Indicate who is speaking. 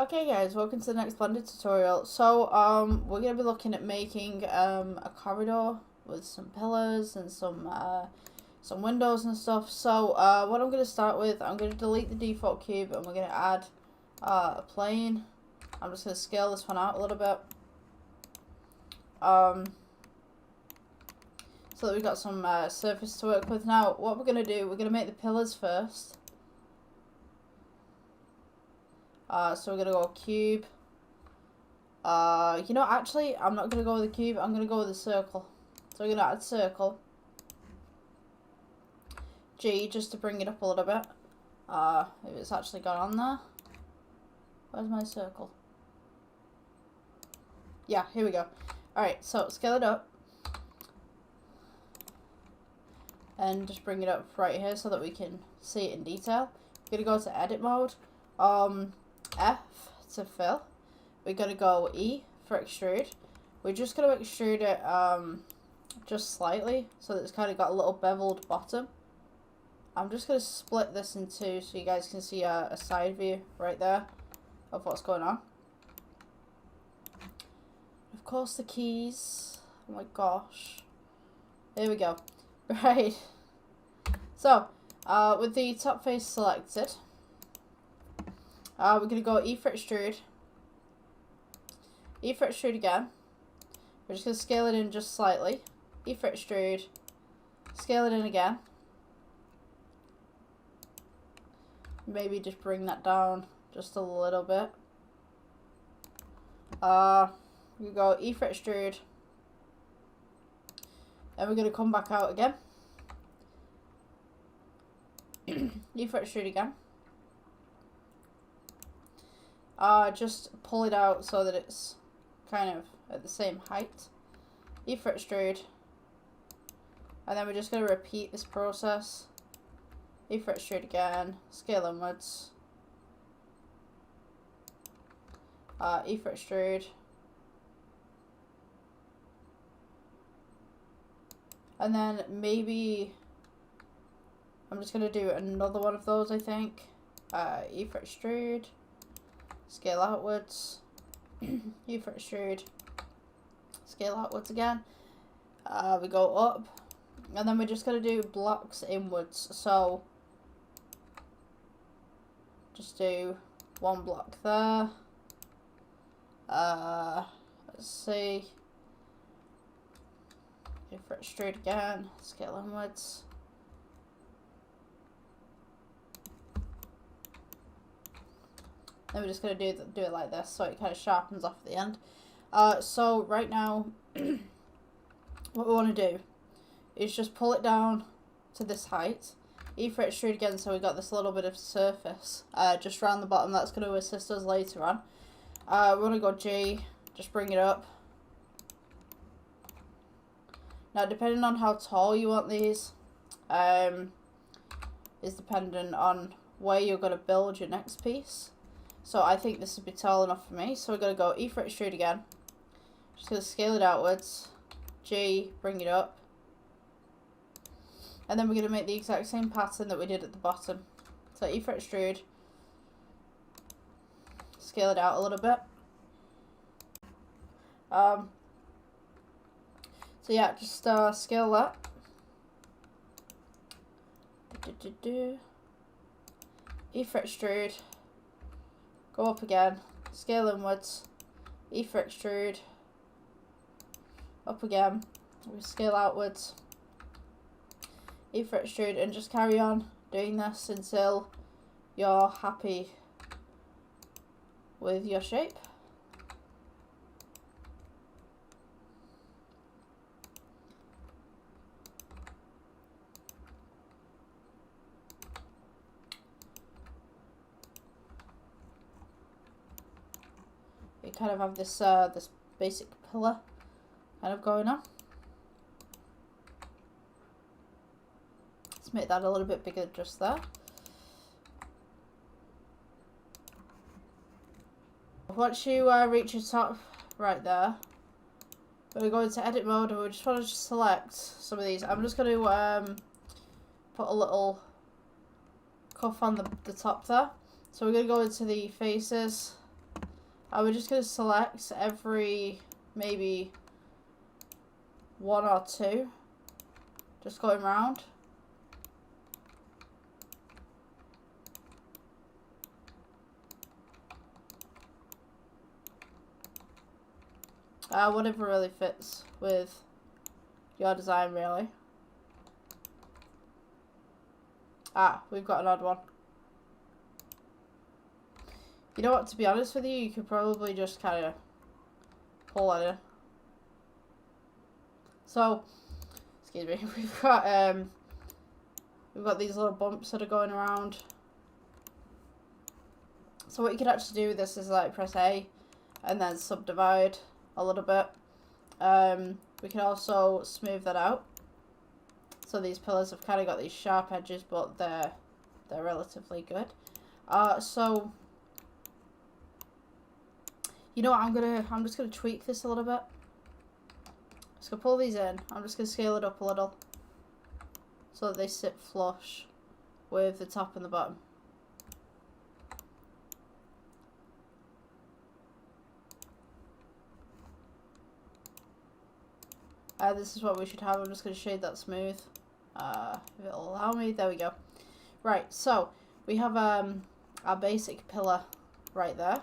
Speaker 1: Okay guys, welcome to the next Blender tutorial. So we're going to be looking at making a corridor with some pillars and some windows and stuff. So what I'm going to start with, I'm going to delete the default cube and we're going to add a plane. I'm just going to scale this one out a little bit. So that we've got some surface to work with. Now what we're going to do, we're going to make the pillars first. So we're going to go cube. You know, actually, I'm not going to go with the cube. I'm going to go with the circle. So we're going to add circle. G, just to bring it up a little bit. If it's actually got on there. Where's my circle? Yeah, here we go. Alright, so scale it up. And just bring it up right here so that we can see it in detail. We're going to go to edit mode. F to fill. We're going to go E for extrude. We're just going to extrude it just slightly so that it's kind of got a little beveled bottom. I'm just going to split this in two so you guys can see a side view right there of what's going on. Of course the keys. Oh my gosh. There we go. Right. So, with the top face selected, we're going to go E for extrude. E for extrude again. We're just going to scale it in just slightly. E for extrude. Scale it in again. Maybe just bring that down just a little bit. We go E for extrude. Then we're going to come back out again. E for extrude again. Just pull it out so that it's kind of at the same height. E for extrude. And then we're just going to repeat this process. E for extrude again. Scale inwards. E for extrude. And then maybe I'm just going to do another one of those, I think. E for extrude. Scale outwards. E for extrude. Scale outwards again. We go up. And then we're just going to do blocks inwards. So, just do one block there. Let's see. E for extrude again. Scale inwards. Then we're just going to do it like this so it kind of sharpens off at the end. So right now, what we want to do is just pull it down to this height. E for extrude again so we got this little bit of surface just around the bottom. That's going to assist us later on. We want to go G, just bring it up. Now depending on how tall you want these is dependent on where you're going to build your next piece. So I think this would be tall enough for me. So we're going to go E for extrude again. Just going to scale it outwards. G, bring it up. And then we're going to make the exact same pattern that we did at the bottom. So E for extrude. Scale it out a little bit. So yeah, just scale that. E for extrude. Go up again, scale inwards, E for extrude, up again, we scale outwards, E for extrude, and just carry on doing this until you're happy with your shape. We kind of have this this basic pillar kind of going on. Let's make that a little bit bigger just there. Once you reach your top right there, we're going to edit mode and we just want to select some of these. I'm just going to put a little cuff on the top there. So we're going to go into the faces We're just going to select every maybe 1 or 2. Just going round. Whatever really fits with your design, really. We've got an odd one. You know what, to be honest with you, you could probably just kind of pull that in. So, excuse me, we've got these little bumps that are going around. So what you can actually do with this is like press A and then subdivide a little bit. We can also smooth that out. So these pillars have kind of got these sharp edges, but they're relatively good. So you know what, I'm just gonna tweak this a little bit. Just gonna pull these in. I'm just gonna scale it up a little so that they sit flush with the top and the bottom. This is what we should have. I'm just going to shade that smooth. If it'll allow me. There we go. Right, so we have our basic pillar right there.